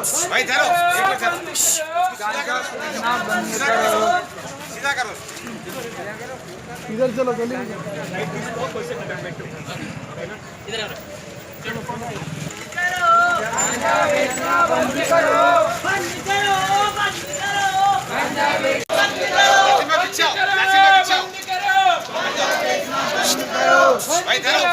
भाई धरो एक मिनट धरो सीधा करो इधर चलो जल्दी भाई धरो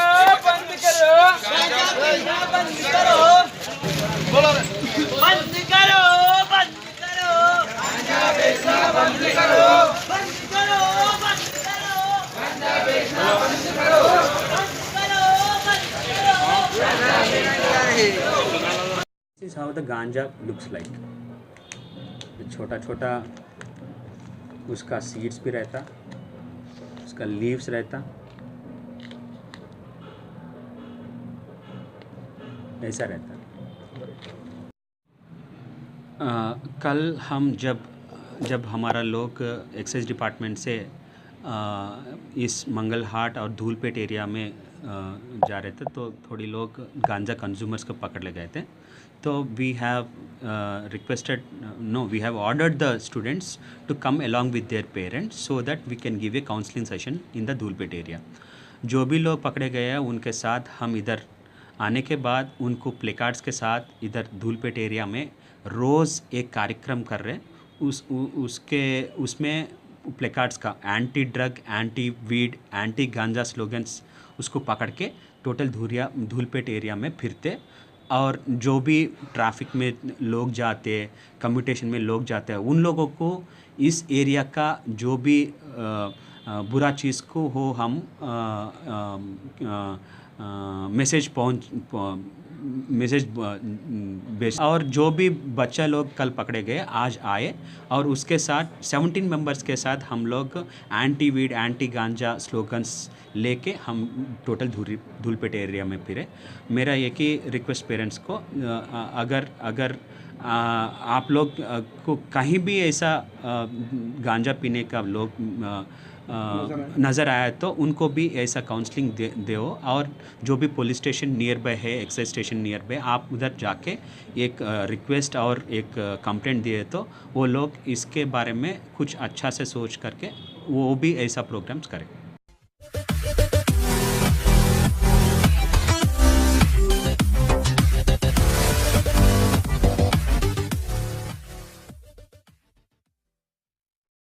This is how the ganja looks like. छोटा छोटा उसका सीड्स भी रहता, उसका लीव्स रहता, ऐसा रहता। कल हम जब हमारा लोग एक्साइज डिपार्टमेंट से इस मंगल हाट और धूलपेट एरिया में जा रहे थे तो थोड़ी लोग गांजा कंज्यूमर्स को पकड़ ले गए थे। तो we have we have ordered the students to come along with their parents so that we can give a counseling session in the Dhoolpet area. जो भी लोग पकड़े गए हैं उनके साथ हम इधर आने के बाद उनको प्लेकार्ड्स के साथ इधर धूलपेट एरिया में रोज़ एक कार्यक्रम कर रहे हैं। उसमें प्लेकार्ड्स का anti drug, anti weed, anti गांजा स्लोगन्स उसको पकड़ के टोटल धूलपेट एरिया में फिरते और जो भी ट्रैफिक में लोग जाते, कम्यूटेशन में लोग जाते हैं, उन लोगों को इस एरिया का जो भी बुरा चीज़ को हो हम मैसेज भेज। और जो भी बच्चा लोग कल पकड़े गए आज आए और उसके साथ 17 मेंबर्स के साथ हम लोग एंटी वीड, एंटी गांजा स्लोगन्स लेके हम टोटल धूलपेट एरिया में फिरे। मेरा एक ही रिक्वेस्ट पेरेंट्स को, अगर आप लोग को कहीं भी ऐसा गांजा पीने का लोग नज़र आया तो उनको भी ऐसा काउंसलिंग दो और जो भी पुलिस स्टेशन नियर बाय है, एक्साइज स्टेशन नियर बाय, आप उधर जाके एक रिक्वेस्ट और एक कंप्लेंट दिए तो वो लोग इसके बारे में कुछ अच्छा से सोच करके वो भी ऐसा प्रोग्राम्स करें।